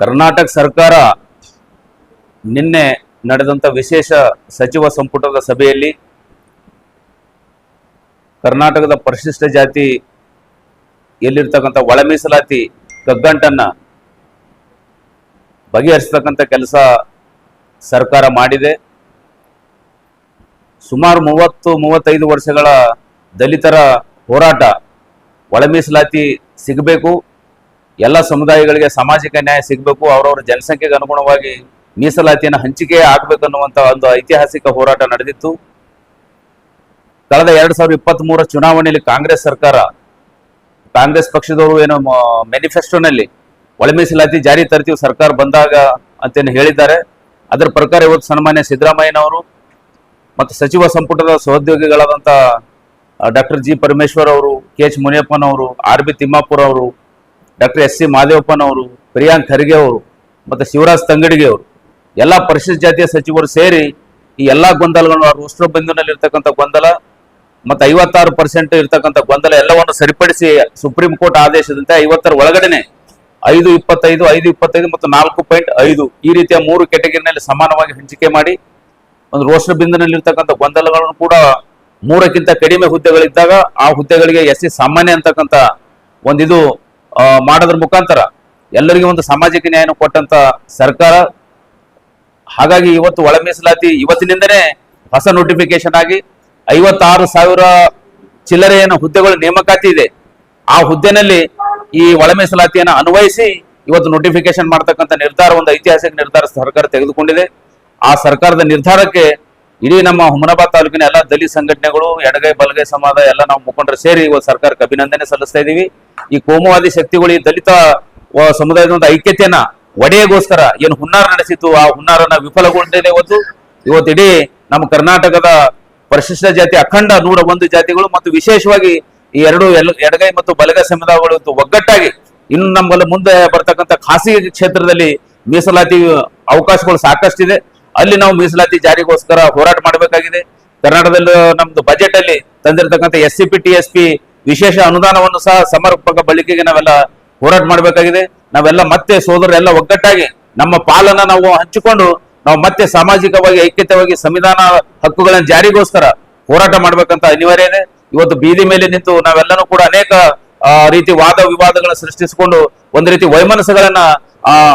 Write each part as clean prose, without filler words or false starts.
ಕರ್ನಾಟಕ ಸರ್ಕಾರ ನಿನ್ನೆ ನಡೆದಂತ ವಿಶೇಷ ಸಚಿವ ಸಂಪುಟದ ಸಭೆಯಲ್ಲಿ ಕರ್ನಾಟಕದ ಪರಿಶಿಷ್ಟ ಜಾತಿ ಎಲ್ಲಿರ್ತಕ್ಕಂಥ ಒಳ ಮೀಸಲಾತಿ ಕಗ್ಗಂಟನ್ನ ಬಗೆಹರಿಸತಕ್ಕಂಥ ಕೆಲಸ ಸರ್ಕಾರ ಮಾಡಿದೆ. ಸುಮಾರು 30-35 ವರ್ಷಗಳ ದಲಿತರ ಹೋರಾಟ, ಒಳ ಮೀಸಲಾತಿ ಸಿಗಬೇಕು, ಎಲ್ಲ ಸಮುದಾಯಗಳಿಗೆ ಸಾಮಾಜಿಕ ನ್ಯಾಯ ಸಿಗಬೇಕು, ಅವರವರ ಜನಸಂಖ್ಯೆಗೆ ಅನುಗುಣವಾಗಿ ಮೀಸಲಾತಿಯನ್ನು ಹಂಚಿಕೆ ಆಗಬೇಕನ್ನುವಂಥ ಒಂದು ಐತಿಹಾಸಿಕ ಹೋರಾಟ ನಡೆದಿತ್ತು. ಕಳೆದ 2023 ಚುನಾವಣೆಯಲ್ಲಿ ಕಾಂಗ್ರೆಸ್ ಸರ್ಕಾರ, ಕಾಂಗ್ರೆಸ್ ಪಕ್ಷದವರು ಏನೋ ಮ್ಯಾನಿಫೆಸ್ಟೋನಲ್ಲಿ ಒಳ ಮೀಸಲಾತಿ ಜಾರಿ ತರ್ತೀವಿ ಸರ್ಕಾರ ಬಂದಾಗ ಅಂತೇನು ಹೇಳಿದ್ದಾರೆ. ಅದರ ಪ್ರಕಾರ ಇವತ್ತು ಸನ್ಮಾನ್ಯ ಸಿದ್ದರಾಮಯ್ಯನವರು ಮತ್ತು ಸಚಿವ ಸಂಪುಟದ ಸಹೋದ್ಯೋಗಿಗಳಾದಂಥ ಡಾಕ್ಟರ್ ಜಿ ಪರಮೇಶ್ವರ್ ಅವರು, ಕೆ ಎಚ್ ಮುನಿಯಪ್ಪನವರು, ಆರ್ ಬಿ ತಿಮ್ಮಾಪುರ್ ಅವರು, ಡಾಕ್ಟರ್ ಎಸ್ ಸಿ ಮಾದೇವಪ್ಪನವರು, ಪ್ರಿಯಾಂಕ್ ಖರ್ಗೆ ಅವರು ಮತ್ತು ಶಿವರಾಜ್ ತಂಗಡಿಗೆ ಅವರು ಎಲ್ಲ ಪರಿಶಿಷ್ಟ ಜಾತಿಯ ಸಚಿವರು ಸೇರಿ ಈ ಎಲ್ಲ ಗೊಂದಲಗಳನ್ನು ರೋಸ್ಟರ್ ಬಿಂದುನಲ್ಲಿ ಇರ್ತಕ್ಕಂಥ ಗೊಂದಲ ಮತ್ತು 56% ಇರ್ತಕ್ಕಂಥ ಗೊಂದಲ ಎಲ್ಲವನ್ನು ಸರಿಪಡಿಸಿ ಸುಪ್ರೀಂ ಕೋರ್ಟ್ ಆದೇಶದಂತೆ 50ರ ಒಳಗಡೆನೆ 5.25, 5.25 ಮತ್ತು 4.5 ಈ ರೀತಿಯ 3 ಕ್ಯಾಟಗರಿನಲ್ಲಿ ಸಮಾನವಾಗಿ ಹಂಚಿಕೆ ಮಾಡಿ ಒಂದು ರೋಸ್ಟರ್ ಬಿಂದುನಲ್ಲಿ ಇರ್ತಕ್ಕಂಥ ಗೊಂದಲಗಳನ್ನು ಕೂಡ 3ಕ್ಕಿಂತ ಕಡಿಮೆ ಹುದ್ದೆಗಳಿದ್ದಾಗ ಆ ಹುದ್ದೆಗಳಿಗೆ ಎಸ್ ಸಿ ಸಾಮಾನ್ಯ ಅಂತಕ್ಕಂಥ ಒಂದಿದು ಮಾಡೋದ್ರ ಮುಖಾಂತರ ಎಲ್ಲರಿಗೂ ಒಂದು ಸಾಮಾಜಿಕ ನ್ಯಾಯನ ಕೊಟ್ಟಂತ ಸರ್ಕಾರ. ಹಾಗಾಗಿ ಇವತ್ತು ಒಳ ಮೀಸಲಾತಿ ಇವತ್ತಿನಿಂದನೇ ಹೊಸ ನೋಟಿಫಿಕೇಶನ್ ಆಗಿ 56,000 ಚಿಲ್ಲರೆಯನ್ನು ಹುದ್ದೆಗಳ ನೇಮಕಾತಿ ಇದೆ. ಆ ಹುದ್ದೆನಲ್ಲಿ ಈ ಒಳ ಮೀಸಲಾತಿಯನ್ನು ಅನ್ವಯಿಸಿ ಇವತ್ತು ನೋಟಿಫಿಕೇಶನ್ ಮಾಡ್ತಕ್ಕಂಥ ನಿರ್ಧಾರ, ಒಂದು ಐತಿಹಾಸಿಕ ನಿರ್ಧಾರ ಸರ್ಕಾರ ತೆಗೆದುಕೊಂಡಿದೆ. ಆ ಸರ್ಕಾರದ ನಿರ್ಧಾರಕ್ಕೆ ಇಡೀ ನಮ್ಮ ಹುಮನಾಬಾದ್ ತಾಲೂಕಿನ ಎಲ್ಲ ದಲಿತ ಸಂಘಟನೆಗಳು, ಎಡಗೈ ಬಲಗೈ ಸಮಾಜ ಎಲ್ಲ ನಾವು ಮುಖಂಡರು ಸೇರಿ ಇವತ್ತು ಸರ್ಕಾರಕ್ಕೆ ಅಭಿನಂದನೆ ಸಲ್ಲಿಸ್ತಾ ಇದ್ದೀವಿ. ಈ ಕೋಮುವಾದಿ ಶಕ್ತಿಗಳು ಈ ದಲಿತ ಸಮುದಾಯದ ಒಂದು ಐಕ್ಯತೆಯನ್ನ ಒಡೆಯಗೋಸ್ಕರ ಏನು ಹುನ್ನಾರ ನಡೆಸಿತ್ತು, ಆ ಹುನ್ನಾರನ ವಿಫಲಗೊಂಡಿದೆ. ಇವತ್ತು ಇಡೀ ನಮ್ಮ ಕರ್ನಾಟಕದ ಪರಿಶಿಷ್ಟ ಜಾತಿ ಅಖಂಡ 101 ಜಾತಿಗಳು ಮತ್ತು ವಿಶೇಷವಾಗಿ ಈ ಎಡಗೈ ಮತ್ತು ಬಲಗೈ ಸಮುದಾಯಗಳು ಒಗ್ಗಟ್ಟಾಗಿ ಇನ್ನು ನಮ್ಮಲ್ಲಿ ಮುಂದೆ ಬರ್ತಕ್ಕಂಥ ಖಾಸಗಿ ಕ್ಷೇತ್ರದಲ್ಲಿ ಮೀಸಲಾತಿ ಅವಕಾಶಗಳು ಸಾಕಷ್ಟಿದೆ. ಅಲ್ಲಿ ನಾವು ಮೀಸಲಾತಿ ಜಾರಿಗೋಸ್ಕರ ಹೋರಾಟ ಮಾಡಬೇಕಾಗಿದೆ. ಕರ್ನಾಟಕದಲ್ಲಿ ನಮ್ದು ಬಜೆಟ್ ಅಲ್ಲಿ ತಂದಿರತಕ್ಕಂಥ SCP TSP ವಿಶೇಷ ಅನುದಾನವನ್ನು ಸಹ ಸಮರ್ಪಕ ಬಳಕೆಗೆ ನಾವೆಲ್ಲ ಹೋರಾಟ ಮಾಡಬೇಕಾಗಿದೆ. ನಾವೆಲ್ಲ ಮತ್ತೆ ಸೋದರರೆಲ್ಲ ಒಗ್ಗಟ್ಟಾಗಿ ನಮ್ಮ ಪಾಲನ್ನ ನಾವು ಹಂಚಿಕೊಂಡು ನಾವು ಮತ್ತೆ ಸಾಮಾಜಿಕವಾಗಿ ಐಕ್ಯತೆಯಾಗಿ ಸಂವಿಧಾನ ಹಕ್ಕುಗಳನ್ನು ಜಾರಿಗೋಸ್ಕರ ಹೋರಾಟ ಮಾಡ್ಬೇಕಂತ ಅನಿವಾರ್ಯ ಇದೆ. ಇವತ್ತು ಬೀದಿ ಮೇಲೆ ನಿಂತು ನಾವೆಲ್ಲನೂ ಕೂಡ ಅನೇಕ ರೀತಿ ವಾದ ವಿವಾದಗಳನ್ನ ಸೃಷ್ಟಿಸಿಕೊಂಡು ಒಂದು ರೀತಿ ವೈಮನಸ್ಸುಗಳನ್ನ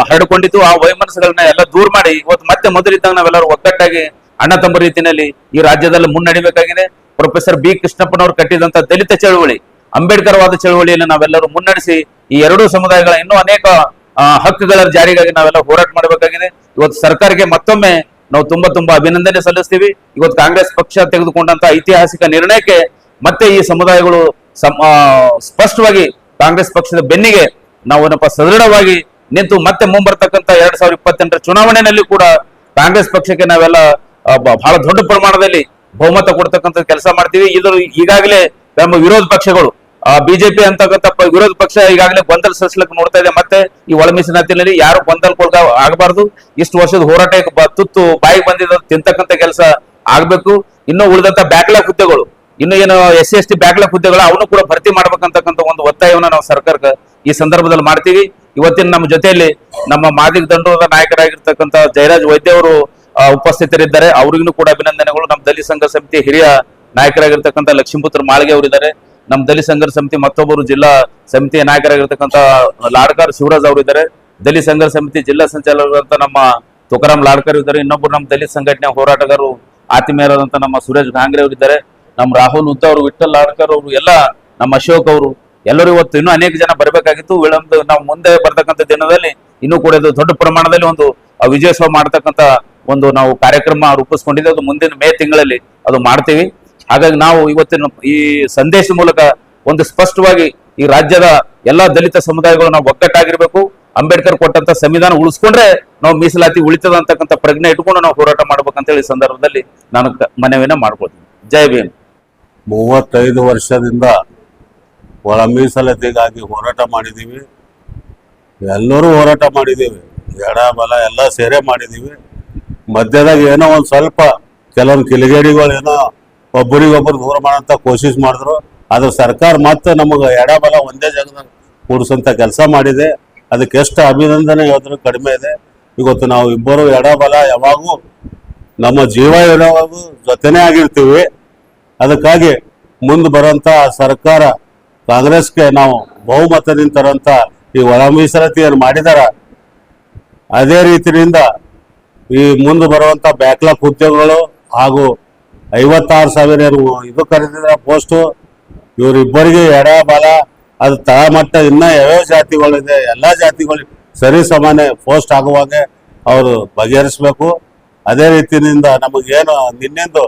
ಹರಡಿಕೊಂಡಿತ್ತು. ಆ ವೈಮನಸ್ಸುಗಳನ್ನ ಎಲ್ಲ ದೂರ ಮಾಡಿ ಇವತ್ತು ಮತ್ತೆ ಮೊದಲಿದ್ದಾಗ ನಾವೆಲ್ಲರೂ ಒಗ್ಗಟ್ಟಾಗಿ ಅಣ್ಣ ತಮ್ಮ ರೀತಿಯಲ್ಲಿ ಈ ರಾಜ್ಯದಲ್ಲಿ ಮುನ್ನಡಿಬೇಕಾಗಿದೆ. ಪ್ರೊಫೆಸರ್ ಬಿ ಕೃಷ್ಣಪ್ಪನವರು ಕಟ್ಟಿದಂತ ದಲಿತ ಚಳವಳಿ, ಅಂಬೇಡ್ಕರ್ ವಾದ ಚಳವಳಿಯನ್ನು ನಾವೆಲ್ಲರೂ ಮುನ್ನಡೆಸಿ ಈ ಎರಡೂ ಸಮುದಾಯಗಳ ಇನ್ನೂ ಅನೇಕ ಹಕ್ಕುಗಳ ಜಾರಿಗಾಗಿ ನಾವೆಲ್ಲ ಹೋರಾಟ ಮಾಡಬೇಕಾಗಿದೆ. ಇವತ್ತು ಸರ್ಕಾರಕ್ಕೆ ಮತ್ತೊಮ್ಮೆ ನಾವು ತುಂಬಾ ಅಭಿನಂದನೆ ಸಲ್ಲಿಸ್ತೀವಿ. ಇವತ್ತು ಕಾಂಗ್ರೆಸ್ ಪಕ್ಷ ತೆಗೆದುಕೊಂಡಂತ ಐತಿಹಾಸಿಕ ನಿರ್ಣಯಕ್ಕೆ ಮತ್ತೆ ಈ ಸಮುದಾಯಗಳು ಸ್ಪಷ್ಟವಾಗಿ ಕಾಂಗ್ರೆಸ್ ಪಕ್ಷದ ಬೆನ್ನಿಗೆ ನಾವು ಸದೃಢವಾಗಿ ನಿಂತು ಮತ್ತೆ ಮುಂಬರ್ತಕ್ಕಂಥ 2028 ಚುನಾವಣೆಯಲ್ಲಿ ಕೂಡ ಕಾಂಗ್ರೆಸ್ ಪಕ್ಷಕ್ಕೆ ನಾವೆಲ್ಲ ಬಹಳ ದೊಡ್ಡ ಪ್ರಮಾಣದಲ್ಲಿ ಬಹುಮತ ಕೊಡ್ತಕ್ಕಂಥ ಕೆಲಸ ಮಾಡ್ತೀವಿ. ಇದು ಈಗಾಗಲೇ ನಮ್ಮ ವಿರೋಧ ಪಕ್ಷಗಳು ಬಿಜೆಪಿ ಅಂತಕ್ಕಂಥ ವಿರೋಧ ಪಕ್ಷ ಈಗಾಗಲೇ ಗೊಂದಲ ಸೃಷ್ಟಿಸಲಿಕ್ಕೆ ನೋಡ್ತಾ ಇದೆ. ಮತ್ತೆ ಈ ಒಳ ಮೀಸಲಾತಿನಲ್ಲಿ ಯಾರು ಗೊಂದಲಕ್ಕೊಳಗ ಆಗಬಾರ್ದು. ಇಷ್ಟು ವರ್ಷದ ಹೋರಾಟ ತುತ್ತು ಬಾಯಿಗೆ ಬಂದಿದ್ದ ತಿಂತಕ್ಕಂಥ ಕೆಲಸ ಆಗ್ಬೇಕು. ಇನ್ನು ಉಳಿದಂತ ಬ್ಯಾಕ್ಲಾಗ್ ಹುದ್ದೆಗಳು, ಇನ್ನು ಏನು SC/ST ಬ್ಯಾಕ್ಲಾಗ್ ಹುದ್ದೆಗಳು ಅವನು ಕೂಡ ಭರ್ತಿ ಮಾಡ್ಬೇಕಂತಕ್ಕಂಥ ಒಂದು ಒತ್ತಾಯವನ್ನ ನಾವು ಸರ್ಕಾರಕ್ಕೆ ಈ ಸಂದರ್ಭದಲ್ಲಿ ಮಾಡ್ತೀವಿ. ಇವತ್ತಿನ ನಮ್ಮ ಜೊತೆಯಲ್ಲಿ ನಮ್ಮ ಮಾದಿಗ ದಂಡೋರದ ನಾಯಕರಾಗಿರ್ತಕ್ಕಂಥ ಜಯರಾಜ್ ವೈದ್ಯ ಅವರು ಉಪಸ್ಥಿತರಿದ್ದಾರೆ. ಅವ್ರಿಗೂ ಕೂಡ ಅಭಿನಂದನೆಗಳು. ನಮ್ಮ ದಲಿತ ಸಂಘರ್ಷ ಸಮಿತಿ ಹಿರಿಯ ನಾಯಕರಾಗಿರ್ತಕ್ಕಂಥ ಲಕ್ಷ್ಮೀಪುತ್ರ ಮಾಳ್ಗೆ ಅವರಿದ್ದಾರೆ. ನಮ್ಮ ದಲಿತ ಸಂಘರ್ಷ ಸಮಿತಿ ಮತ್ತೊಬ್ಬರು ಜಿಲ್ಲಾ ಸಮಿತಿಯ ನಾಯಕರಾಗಿರ್ತಕ್ಕಂಥ ಲಾಡ್ಕರ್ ಶಿವರಾಜ್ ಅವರು ಇದ್ದಾರೆ. ದಲಿತ ಸಂಘರ್ಷ ಸಮಿತಿ ಜಿಲ್ಲಾ ಸಂಚಾಲಕರಾದಂಥ ನಮ್ಮ ತುಕಾರಾಮ್ ಲಾಡ್ಕರ್ ಇದ್ದಾರೆ. ಇನ್ನೊಬ್ಬರು ನಮ್ಮ ದಲಿತ ಸಂಘಟನೆ ಹೋರಾಟಗಾರರು ಆತ್ಮೀಯರಾದಂಥ ನಮ್ಮ ಸುರೇಶ್ ಘಾಂಗ್ರೆ ಅವರಿದ್ದಾರೆ. ನಮ್ಮ ರಾಹುಲ್ ಉದ್ದ ಅವರು, ವಿಠಲ್ ಲಾಡ್ಕರ್ ಅವರು, ಎಲ್ಲ ನಮ್ಮ ಅಶೋಕ್ ಅವರು, ಎಲ್ಲರೂ ಇವತ್ತು ಇನ್ನೂ ಅನೇಕ ಜನ ಬರಬೇಕಾಗಿತ್ತು. ವಿಳಂಬ ನಾವು ಮುಂದೆ ಬರ್ತಕ್ಕಂಥ ದಿನದಲ್ಲಿ ಇನ್ನೂ ಕೂಡ ಇದು ದೊಡ್ಡ ಪ್ರಮಾಣದಲ್ಲಿ ಒಂದು ವಿಜಯೋತ್ಸವ ಮಾಡತಕ್ಕಂಥ ಒಂದು ನಾವು ಕಾರ್ಯಕ್ರಮ ರೂಪಿಸ್ಕೊಂಡಿದ್ದೆ. ಅದು ಮುಂದಿನ ಮೇ ತಿಂಗಳಲ್ಲಿ ಅದು ಮಾಡ್ತೀವಿ. ಹಾಗಾಗಿ ನಾವು ಇವತ್ತಿನ ಈ ಸಂದೇಶ ಮೂಲಕ ಒಂದು ಸ್ಪಷ್ಟವಾಗಿ ಈ ರಾಜ್ಯದ ಎಲ್ಲಾ ದಲಿತ ಸಮುದಾಯಗಳು ನಾವು ಒಗ್ಗಟ್ಟಾಗಿರ್ಬೇಕು. ಅಂಬೇಡ್ಕರ್ ಕೊಟ್ಟಂತ ಸಂವಿಧಾನ ಉಳಿಸ್ಕೊಂಡ್ರೆ ನಾವು ಮೀಸಲಾತಿ ಉಳಿತದ ಅಂತಕ್ಕಂಥ ಪ್ರಜ್ಞೆ ಇಟ್ಕೊಂಡು ನಾವು ಹೋರಾಟ ಮಾಡ್ಬೇಕಂತ ಹೇಳಿ ಸಂದರ್ಭದಲ್ಲಿ ನಾನು ಮನವಿಯನ್ನ ಮಾಡ್ಕೊಳ್ತೀನಿ. ಜೈ ಭೀಮ್. 35 ವರ್ಷದಿಂದ ಒಳ ಮೀಸಲಾತಿಗಾಗಿ ಹೋರಾಟ ಮಾಡಿದ್ದೀವಿ. ಎಲ್ಲರೂ ಹೋರಾಟ ಮಾಡಿದ್ದೀವಿ, ಎಡ ಬಲ ಎಲ್ಲ ಸೇರೇ ಮಾಡಿದ್ದೀವಿ. ಮಧ್ಯದಾಗ ಏನೋ ಒಂದು ಸ್ವಲ್ಪ ಕೆಲವೊಂದು ಕಿಲಿಗೇಡಿಗಳು ಏನೋ ಒಬ್ಬರಿಗೊಬ್ಬರು ದೂರ ಮಾಡೋಂಥ ಕೋಶಿಶ್ ಮಾಡಿದ್ರು. ಆದ್ರೆ ಸರ್ಕಾರ ಮತ್ತೆ ನಮಗೆ ಎಡ ಬಲ ಒಂದೇ ಜಾಗದಾಗ ಕೂಡಿಸೋಂಥ ಕೆಲಸ ಮಾಡಿದೆ. ಅದಕ್ಕೆ ಎಷ್ಟು ಅಭಿನಂದನೆ ಹೇಳಿದ್ರು ಕಡಿಮೆ ಇದೆ. ಇವತ್ತು ನಾವು ಇಬ್ಬರು ಎಡಬಲ ಯಾವಾಗೂ ನಮ್ಮ ಜೀವ ಇರೋವಾಗೂ ಜೊತೆನೇ ಆಗಿರ್ತೀವಿ. ಅದಕ್ಕಾಗಿ ಮುಂದೆ ಬರೋಂಥ ಸರ್ಕಾರ ಕಾಂಗ್ರೆಸ್ಗೆ ನಾವು ಬಹುಮತದಿಂದ ತರೋಂಥ ಈ ಒಳ ಮೀಸಲಾತಿಯನ್ನು ಮಾಡಿದಾರ, ಅದೇ ರೀತಿಯಿಂದ ಈ ಮುಂದೆ ಬರುವಂಥ ಬ್ಯಾಕ್ಲಾಗ್ ಹುದ್ದೆಗಳು ಹಾಗೂ 56,000 ಏನು ಇದು ಕರೆದಿದ್ರ ಪೋಸ್ಟು, ಇವರಿಬ್ಬರಿಗೆ ಎಡ ಬಲ ಅದು ತಳಮಟ್ಟ ಇನ್ನೂ ಯಾವ್ಯಾವ ಜಾತಿಗಳಿದೆ ಎಲ್ಲ ಜಾತಿಗಳಿಗೆ ಸರಿ ಸಮಾನ ಪೋಸ್ಟ್ ಆಗುವಾಗೆ ಅವರು ಬಗೆಹರಿಸ್ಬೇಕು. ಅದೇ ರೀತಿಯಿಂದ ನಮಗೇನು ನಿನ್ನೆಂದು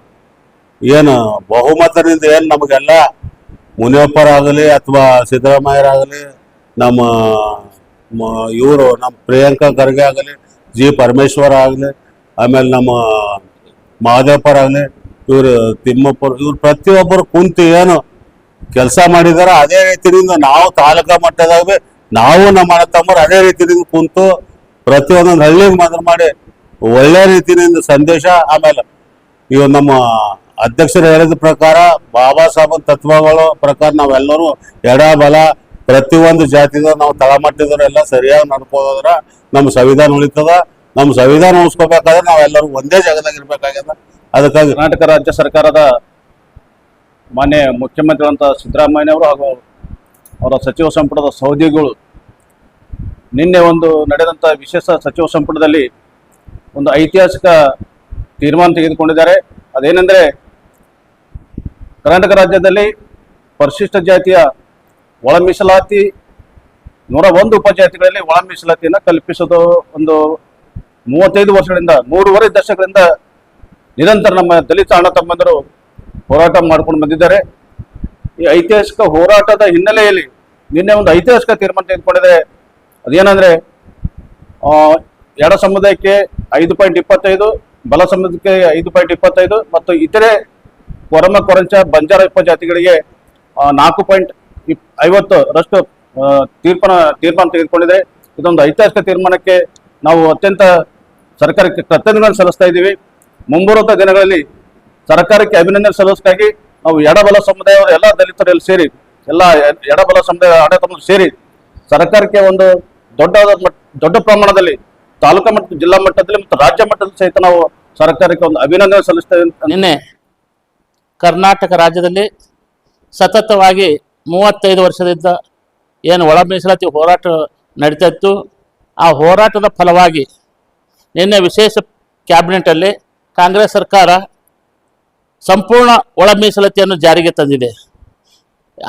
ಏನು ಬಹುಮತದಿಂದ ಏನು ನಮಗೆಲ್ಲ ಮುನಿಯಪ್ಪರಾಗಲಿ ಅಥವಾ ಸಿದ್ದರಾಮಯ್ಯರಾಗಲಿ ನಮ್ಮ ಇವರು ನಮ್ಮ ಪ್ರಿಯಾಂಕಾ ಖರ್ಗೆ ಆಗಲಿ, ಜಿ ಪರಮೇಶ್ವರ ಆಗಲಿ, ಆಮೇಲೆ ನಮ್ಮ ಮಹದೇವಪ್ಪರಾಗಲಿ, ಇವರು ತಿಮ್ಮಪ್ಪರು, ಇವ್ರು ಪ್ರತಿಯೊಬ್ಬರು ಕುಂತು ಏನು ಕೆಲಸ ಮಾಡಿದಾರ ಅದೇ ರೀತಿಯಿಂದ ನಾವು ತಾಲೂಕಾ ಮಟ್ಟದಾಗ ನಾವು ನಮ್ಮ ಅಣ್ಣ ತಮ್ಮರು ಅದೇ ರೀತಿಯಿಂದ ಕುಂತು ಪ್ರತಿಯೊಂದೊಂದು ಹಳ್ಳಿಗೆ ಮಾತ್ರ ಮಾಡಿ ಒಳ್ಳೆ ರೀತಿಯಿಂದ ಸಂದೇಶ. ಆಮೇಲೆ ಇವು ನಮ್ಮ ಅಧ್ಯಕ್ಷರು ಹೇಳಿದ ಪ್ರಕಾರ ಬಾಬಾ ಸಾಹೇಬ್ ತತ್ವಗಳು ಪ್ರಕಾರ ನಾವೆಲ್ಲರೂ ಎಡ ಬಲ ಪ್ರತಿಯೊಂದು ಜಾತಿದ ನಾವು ತಳಮಟ್ಟಿದವರು ಎಲ್ಲ ಸರಿಯಾಗಿ ನಡ್ಕೋದ್ರ ನಮ್ಮ ಸಂವಿಧಾನ ಉಳಿತದ. ನಮ್ಮ ಸಂವಿಧಾನ ಉಳಿಸ್ಕೋಬೇಕಾದ್ರೆ ನಾವೆಲ್ಲರೂ ಒಂದೇ ಜಾಗದಾಗ ಇರ್ಬೇಕಾಗ್ಯದ. ಅದಕ್ಕಾಗಿ ಕರ್ನಾಟಕ ರಾಜ್ಯ ಸರ್ಕಾರದ ಮಾನ್ಯ ಮುಖ್ಯಮಂತ್ರಿಗಳಂತ ಸಿದ್ದರಾಮಯ್ಯನವರು ಹಾಗೂ ಅವರ ಸಚಿವ ಸಂಪುಟದ ಸಹೋದ್ಯೋಗಿಗಳು ನಿನ್ನೆ ಒಂದು ನಡೆದಂಥ ವಿಶೇಷ ಸಚಿವ ಸಂಪುಟದಲ್ಲಿ ಒಂದು ಐತಿಹಾಸಿಕ ತೀರ್ಮಾನ ತೆಗೆದುಕೊಂಡಿದ್ದಾರೆ. ಅದೇನೆಂದರೆ, ಕರ್ನಾಟಕ ರಾಜ್ಯದಲ್ಲಿ ಪರಿಶಿಷ್ಟ ಜಾತಿಯ ಒಳ ಮೀಸಲಾತಿ 101 ಉಪಜಾತಿಗಳಲ್ಲಿ ಒಳ ಮೀಸಲಾತಿಯನ್ನು ಕಲ್ಪಿಸೋದು ಒಂದು 35 ವರ್ಷಗಳಿಂದ 3.5 ದಶಕಗಳಿಂದ ನಿರಂತರ ನಮ್ಮ ದಲಿತ ಅಣ್ಣ ತಮ್ಮಂದರು ಹೋರಾಟ ಮಾಡ್ಕೊಂಡು ಬಂದಿದ್ದಾರೆ. ಈ ಐತಿಹಾಸಿಕ ಹೋರಾಟದ ಹಿನ್ನೆಲೆಯಲ್ಲಿ ನಿನ್ನೆ ಒಂದು ಐತಿಹಾಸಿಕ ತೀರ್ಮಾನ ತೆಗೆದುಕೊಂಡಿದೆ. ಅದೇನಂದ್ರೆ, ಎಡ ಸಮುದಾಯಕ್ಕೆ 5.25, ಬಲ ಸಮುದಾಯಕ್ಕೆ 5.25 ಮತ್ತು ಇತರೆ ಕೊರಮ ಕೊರಂಚ ಬಂಜಾರ ಉಪಜಾತಿಗಳಿಗೆ 4.50 ತೀರ್ಮಾನ ತೆಗೆದುಕೊಂಡಿದೆ. ಇದೊಂದು ಐತಿಹಾಸಿಕ ತೀರ್ಮಾನಕ್ಕೆ ನಾವು ಅತ್ಯಂತ ಸರ್ಕಾರಕ್ಕೆ ಕೃತಜ್ಞತೆ ಸಲ್ಲಿಸ್ತಾ ಇದ್ದೀವಿ. ಮುಂಬರುವ ದಿನಗಳಲ್ಲಿ ಸರ್ಕಾರಕ್ಕೆ ಅಭಿನಂದನೆ ಸಲ್ಲಿಸಕ್ಕಾಗಿ ನಾವು ಎಡಬಲ ಸಮುದಾಯವರು ಎಲ್ಲ ದಲಿತರಲ್ಲಿ ಸೇರಿ ಎಲ್ಲ ಎಡಬಲ ಸಮುದಾಯ ಆಡಳಿತ ಸೇರಿ ಸರ್ಕಾರಕ್ಕೆ ಒಂದು ದೊಡ್ಡ ಪ್ರಮಾಣದಲ್ಲಿ ತಾಲೂಕಾ ಮಟ್ಟ, ಜಿಲ್ಲಾ ಮಟ್ಟದಲ್ಲಿ ಮತ್ತು ರಾಜ್ಯ ಮಟ್ಟದಲ್ಲಿ ಸಹಿತ ನಾವು ಸರ್ಕಾರಕ್ಕೆ ಒಂದು ಅಭಿನಂದನೆ ಸಲ್ಲಿಸ್ತೇವೆ. ನಿನ್ನೆ ಕರ್ನಾಟಕ ರಾಜ್ಯದಲ್ಲಿ ಸತತವಾಗಿ 35 ವರ್ಷದಿಂದ ಏನು ಒಳ ಮೀಸಲಾತಿ ಹೋರಾಟ ನಡೀತಾ ಇತ್ತು, ಆ ಹೋರಾಟದ ಫಲವಾಗಿ ನಿನ್ನೆ ವಿಶೇಷ ಕ್ಯಾಬಿನೆಟಲ್ಲಿ ಕಾಂಗ್ರೆಸ್ ಸರ್ಕಾರ ಸಂಪೂರ್ಣ ಒಳ ಮೀಸಲಾತಿಯನ್ನು ಜಾರಿಗೆ ತಂದಿದೆ.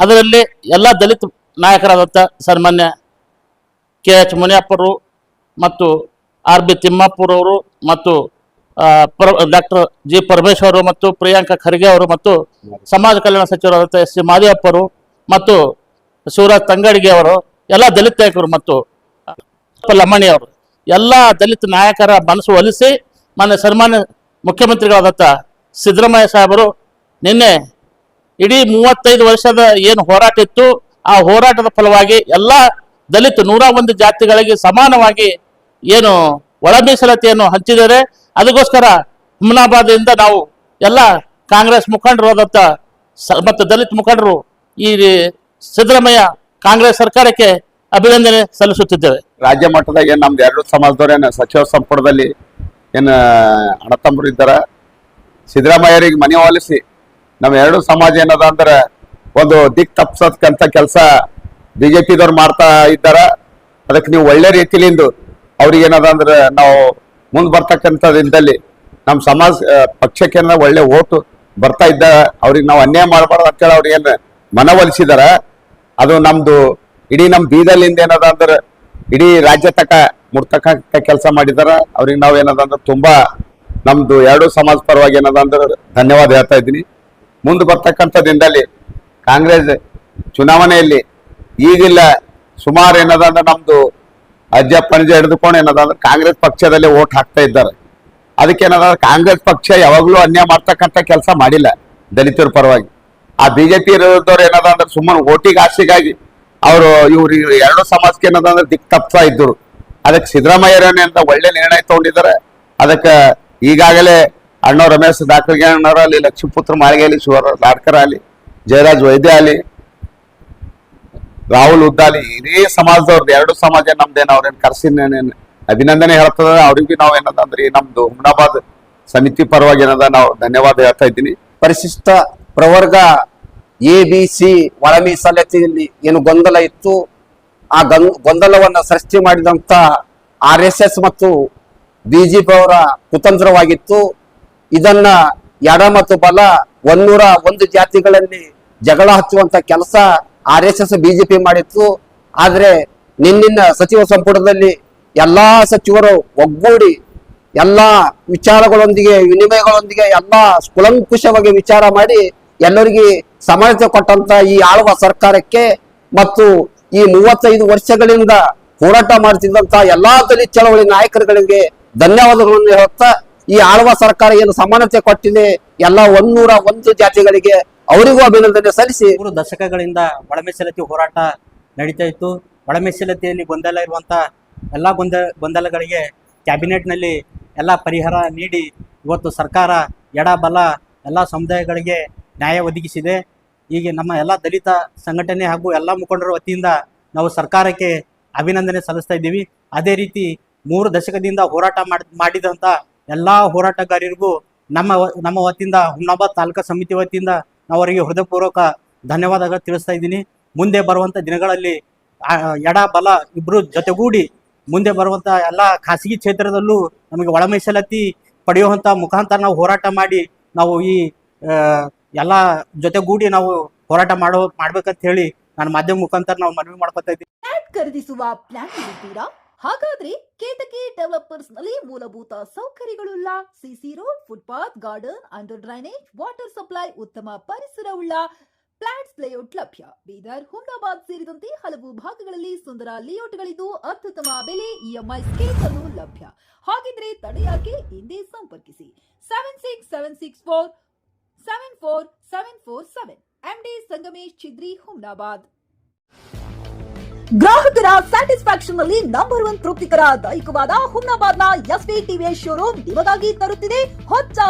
ಅದರಲ್ಲಿ ಎಲ್ಲ ದಲಿತ ನಾಯಕರಾದಂಥ ಸನ್ಮಾನ್ಯ KH ಮುನಿಯಪ್ಪರು ಮತ್ತು RB ತಿಮ್ಮಾಪುರವರು ಮತ್ತು ಡಾಕ್ಟರ್ ಜಿ ಪರಮೇಶ್ವರ್ ಮತ್ತು ಪ್ರಿಯಾಂಕಾ ಖರ್ಗೆ ಅವರು ಮತ್ತು ಸಮಾಜ ಕಲ್ಯಾಣ ಸಚಿವರಾದಂಥ SC ಮಾದೇವಪ್ಪರು ಮತ್ತು ಶಿವರಾಜ್ ತಂಗಡಿಗೆ ಅವರು, ಎಲ್ಲ ದಲಿತ ನಾಯಕರು ಮತ್ತು ಲಮ್ಮಣಿ ಅವರು, ಎಲ್ಲ ದಲಿತ ನಾಯಕರ ಮನಸ್ಸು ಒಲಿಸಿ ಸನ್ಮಾನ್ಯ ಮುಖ್ಯಮಂತ್ರಿಗಳಾದಂಥ ಸಿದ್ದರಾಮಯ್ಯ ಸಾಹೇಬರು ನಿನ್ನೆ ಇಡೀ 35 ವರ್ಷದ ಏನು ಹೋರಾಟ ಇತ್ತು, ಆ ಹೋರಾಟದ ಫಲವಾಗಿ ಎಲ್ಲ ದಲಿತ 101 ಜಾತಿಗಳಿಗೆ ಸಮಾನವಾಗಿ ಏನು ಒಳ ಮೀಸಲಾತಿಯನ್ನು ಹಂಚಿದ್ದಾರೆ. ಅದಕ್ಕೋಸ್ಕರ ಹುಮನಾಬಾದಿಂದ ನಾವು ಎಲ್ಲ ಕಾಂಗ್ರೆಸ್ ಮುಖಂಡರಾದಂಥ ಮತ್ತು ದಲಿತ ಮುಖಂಡರು ಈ ಸಿದ್ದರಾಮಯ್ಯ ಕಾಂಗ್ರೆಸ್ ಸರ್ಕಾರಕ್ಕೆ ಅಭಿನಂದನೆ ಸಲ್ಲಿಸುತ್ತಿದ್ದೇವೆ. ರಾಜ್ಯ ಮಟ್ಟದಾಗ ಏನು ನಮ್ದು 2 ಸಮಾಜದವ್ರೇನು ಸಚಿವ ಸಂಪುಟದಲ್ಲಿ ಏನು ಅಣ್ಣತಮ್ಮರು ಇದ್ದಾರ, ಸಿದ್ದರಾಮಯ್ಯರಿಗೆ ಮನೆ ಒಲಿಸಿ ನಮ್ಮ 2 ಸಮಾಜ ಏನದ ಅಂದ್ರೆ ಒಂದು ದಿಕ್ ತಪ್ಸೋದಕ್ಕಂತ ಕೆಲಸ BJPದವ್ರು ಮಾಡ್ತಾ ಇದ್ದಾರ. ಅದಕ್ಕೆ ನೀವು ಒಳ್ಳೆ ರೀತಿಲಿಂದ ಅವ್ರಿಗೆ ಏನದ ಅಂದ್ರೆ ನಾವು ಮುಂದೆ ಬರ್ತಕ್ಕಂಥದ್ದಿಂದಲ್ಲಿ ನಮ್ಮ ಸಮಾಜ ಪಕ್ಷಕ್ಕೆ ಒಳ್ಳೆ ಓಟು ಬರ್ತಾ ಇದ್ದ, ಅವ್ರಿಗೆ ನಾವು ಅನ್ಯಾಯ ಮಾಡಬಾರ್ದು ಅಂತೇಳಿ ಅವ್ರಿಗೆ ಏನು ಮನವೊಲಿಸಿದಾರ. ಅದು ನಮ್ದು ಇಡೀ ನಮ್ಮ ಬೀದರ್ಲಿಂದ ಏನದ ಅಂದ್ರೆ ಇಡೀ ರಾಜ್ಯ ತಕ ಮುಟ್ತಕ್ಕ ಕೆಲಸ ಮಾಡಿದಾರ. ಅವ್ರಿಗೆ ನಾವು ಏನದ ಅಂದ್ರೆ ತುಂಬಾ ನಮ್ದು 2 ಸಮಾಜ ಪರವಾಗಿ ಏನದ ಅಂದ್ರೆ ಧನ್ಯವಾದ ಹೇಳ್ತಾ ಇದ್ದೀನಿ. ಮುಂದೆ ಬರ್ತಕ್ಕಂಥದ್ದಿಂದಲ್ಲಿ ಕಾಂಗ್ರೆಸ್ ಚುನಾವಣೆಯಲ್ಲಿ ಈಗಿಲ್ಲ ಸುಮಾರು ಏನದ ಅಂದ್ರೆ ನಮ್ದು ಅಜ್ಜ ಪಣಜ ಹಿಡಿದುಕೊಂಡು ಏನದ ಅಂದ್ರೆ ಕಾಂಗ್ರೆಸ್ ಪಕ್ಷದಲ್ಲಿ ಓಟ್ ಹಾಕ್ತಾ ಇದ್ದಾರೆ. ಅದಕ್ಕೇನದ ಕಾಂಗ್ರೆಸ್ ಪಕ್ಷ ಯಾವಾಗಲೂ ಅನ್ಯಾಯ ಮಾಡ್ತಕ್ಕಂಥ ಕೆಲಸ ಮಾಡಿಲ್ಲ ದಲಿತರ ಪರವಾಗಿ. ಆ BJP ಇರೋದವ್ರು ಏನದ ಅಂದ್ರೆ ಸುಮ್ಮನೆ ಓಟಿಗೆ ಆಸೆಗಾಗಿ ಅವರು ಇವ್ರು 2 ಸಮಾಜಕ್ಕೆ ಏನದ ಅಂದ್ರೆ ದಿಕ್ ತಪ್ತಾ ಇದ್ರು. ಅದಕ್ಕೆ ಸಿದ್ದರಾಮಯ್ಯರೇನಂತ ಒಳ್ಳೆ ನಿರ್ಣಯ ತಗೊಂಡಿದ್ದಾರೆ. ಅದಕ್ಕೆ ಈಗಾಗಲೇ ಅಣ್ಣ ರಮೇಶ್ ದಾಖಲೆಗೆ ಅಣ್ಣವರಲ್ಲಿ, ಲಕ್ಷ್ಮೀಪುತ್ರ ಮಾಳಿಗೆ ಆಗಲಿ, ಶಿವ ಲಾಡ್ಕರ್ ಆಗಲಿ, ಜಯರಾಜ್ ವೈದ್ಯ ಆಗಲಿ, ರಾಹುಲ್ ಉದ್ದಾಲಿ ಇದೇ ಸಮಾಜದವ್ರದ್ದು, ಎರಡು ಸಮಾಜ ನಮ್ದೇನ ಅವ್ರೇನ್ ಕರ್ಸಿ ಅಭಿನಂದನೆ ಹೇಳ್ತದ. ಅವ್ರಿಗೆ ನಾವ್ ಏನದಂದ್ರೆ ನಮ್ದು ಹುಮ್ನಾಬಾದ್ ಸಮಿತಿ ಪರವಾಗಿ ಏನದ ನಾವು ಧನ್ಯವಾದ ಹೇಳ್ತಾ ಇದ್ದೀನಿ. ಪರಿಶಿಷ್ಟ ಪ್ರವರ್ಗ ABC ಒಳ ಮೀಸಲಾತಿಯಲ್ಲಿ ಏನು ಗೊಂದಲ ಇತ್ತು, ಆ ಗೊಂದಲವನ್ನ ಸೃಷ್ಟಿ ಮಾಡಿದಂತ RSS ಮತ್ತು BJP ಅವರ ಕುತಂತ್ರವಾಗಿತ್ತು. ಇದನ್ನ ಎಡ ಮತ್ತು ಬಲ 101 ಜಾತಿಗಳಲ್ಲಿ ಜಗಳ ಹಚ್ಚುವಂತ ಕೆಲಸ RSS BJP ಮಾಡಿತ್ತು. ಆದ್ರೆ ನಿನ್ನಿನ ಸಚಿವ ಸಂಪುಟದಲ್ಲಿ ಎಲ್ಲಾ ಸಚಿವರು ಒಗ್ಗೂಡಿ ಎಲ್ಲಾ ವಿಚಾರಗಳೊಂದಿಗೆ ವಿನಿಮಯಗಳೊಂದಿಗೆ ಎಲ್ಲಾ ಕುಲಂಕುಷವಾಗಿ ವಿಚಾರ ಮಾಡಿ ಎಲ್ಲರಿಗೆ ಸಮಾನತೆ ಕೊಟ್ಟಂತ ಈ ಆಳುವ ಸರ್ಕಾರಕ್ಕೆ ಮತ್ತು ಈ 35 ವರ್ಷಗಳಿಂದ ಹೋರಾಟ ಮಾಡ್ತಿದ್ದಂತ ಎಲ್ಲಾ ದಲಿತ ಚಳವಳಿ ನಾಯಕರುಗಳಿಗೆ ಧನ್ಯವಾದಗಳನ್ನು ಹೇಳುತ್ತಾ, ಈ ಆಳುವ ಸರ್ಕಾರ ಏನು ಸಮಾನತೆ ಕೊಟ್ಟಿದೆ ಎಲ್ಲಾ 101 ಜಾತಿಗಳಿಗೆ ಅವರಿಗೂ ಅಭಿನಂದನೆ ಸಲ್ಲಿಸಿ 3 ದಶಕಗಳಿಂದ ಒಳ ಮೀಸಲಾತಿ ಹೋರಾಟ ನಡೀತಾ ಇತ್ತು. ಒಳ ಮೀಸಲಾತಿಯಲ್ಲಿ ಗೊಂದಲ ಇರುವಂತ ಎಲ್ಲಾ ಗೊಂದಲಗಳಿಗೆ ಕ್ಯಾಬಿನೆಟ್ನಲ್ಲಿ ಎಲ್ಲ ಪರಿಹಾರ ನೀಡಿ ಇವತ್ತು ಸರ್ಕಾರ ಎಡ ಬಲ ಎಲ್ಲ ಸಮುದಾಯಗಳಿಗೆ ನ್ಯಾಯ ಒದಗಿಸಿದೆ. ಈಗ ನಮ್ಮ ಎಲ್ಲ ದಲಿತ ಸಂಘಟನೆ ಹಾಗೂ ಎಲ್ಲ ಮುಖಂಡರ ವತಿಯಿಂದ ನಾವು ಸರ್ಕಾರಕ್ಕೆ ಅಭಿನಂದನೆ ಸಲ್ಲಿಸ್ತಾ ಇದ್ದೀವಿ. ಅದೇ ರೀತಿ 3 ದಶಕದಿಂದ ಹೋರಾಟ ಮಾಡಿದಂಥ ಎಲ್ಲ ಹೋರಾಟಗಾರರಿಗೂ ನಮ್ಮ ವತಿಯಿಂದ ಹುಮ್ನಾಬಾದ್ ತಾಲೂಕಾ ಸಮಿತಿ ವತಿಯಿಂದ ನಾವು ಅವರಿಗೆ ಹೃದಯಪೂರ್ವಕ ಧನ್ಯವಾದಗಳು ತಿಳಿಸ್ತಾ ಇದ್ದೀನಿ. ಮುಂದೆ ಬರುವಂಥ ದಿನಗಳಲ್ಲಿ ಎಡ ಬಲ ಇಬ್ಬರು ಜೊತೆಗೂಡಿ ಮುಂದೆ ಬರುವಂಥ ಎಲ್ಲ ಖಾಸಗಿ ಕ್ಷೇತ್ರದಲ್ಲೂ ನಮಗೆ ಒಳ ಮೀಸಲಾತಿ ಪಡೆಯುವಂಥ ಮುಖಾಂತರ ನಾವು ಹೋರಾಟ ಮಾಡಿ ನಾವು ಈ ಎಲ್ಲ ಜೊತೆಗೂಡಿ ನಾವು ಹೋರಾಟ ಮಾಡ್ಬೇಕಂತ ಹೇಳಿ ನಾನು ಮಾಧ್ಯಮ ಮುಖಾಂತರ ನಾವು ಮನವಿ ಮಾಡ್ಕೊತಾ ಇದ್ದೀವಿ. ಫ್ಲಾಟ್ ಖರೀದಿಸುವ ಪ್ಲಾನ್ ಇದ್ದೀರಾ? ಹಾಗಾದ್ರೆ ಕೇತಕಿ ಡೆವಲಪರ್ಸ್ ನಲ್ಲಿ ಮೂಲಭೂತ ಸೌಕರ್ಯಗಳುಳ್ಳ CC road, footpath, garden, under drainage, water supply, ಉತ್ತಮ ಪರಿಸರವುಳ್ಳ ಫ್ಲಾಟ್ಸ್ ಲೇಔಟ್ ಲಭ್ಯ. ಬೀದರ್, ಹುಮ್ನಾಬಾದ್ ಸೇರಿದಂತೆ ಹಲವು ಭಾಗಗಳಲ್ಲಿ ಸುಂದರ ಲೇಔಟ್ಗಳಿದ್ದು ಅತ್ಯುತ್ತಮ ಬೆಲೆ, EMI ಸ್ಕೀಮ್ಸ್ ಅನ್ನು ಲಭ್ಯ. ಹಾಗಿದ್ರೆ ತಡೆಯಾಕೆ ಹಿಂದೆ ಸಂಪರ್ಕಿಸಿ 7676474747 MD ಸಂಗಮೇಶ್ ಚಿದ್ರಿ, ಹುಮ್ನಾಬಾದ್. ಗ್ರಾಹಕರ ಸ್ಯಾಟಿಸ್ಫ್ಯಾಕ್ಷನ್ ನಲ್ಲಿ ನಂಬರ್ 1 ತೃಪ್ತಿಕರ ದೈಹಿಕವಾದ ಹುಮ್ನಾಬಾದ್ನ SV TVS ಶೋರೂಮ್ ನಿಮಗಾಗಿ ತರುತ್ತಿದೆ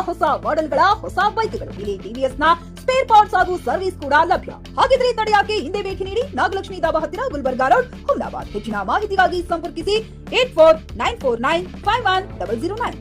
ಹೊಸ ಮಾಡೆಲ್ಗಳ ಹೊಸ ಬೈಕ್ಗಳು. ಇಲ್ಲಿ TVS ನ ಸ್ಪೇರ್ ಪಾರ್ಟ್ಸ್ ಹಾಗೂ ಸರ್ವಿಸ್ ಕೂಡ ಲಭ್ಯ. ಹಾಗಿದ್ರೆ ತಡೆಯಾಕೆ ಹಿಂದೆ ಭೇಟಿ ನೀಡಿ ನಾಗಲಕ್ಷ್ಮಿ ದಾಬಾ ಹತ್ತಿರ, ಗುಲ್ಬರ್ಗಾ ರೋಡ್, ಹುಮ್ನಾಬಾದ್. ಹೆಚ್ಚಿನ ಮಾಹಿತಿಗಾಗಿ ಸಂಪರ್ಕಿಸಿ 8494951009.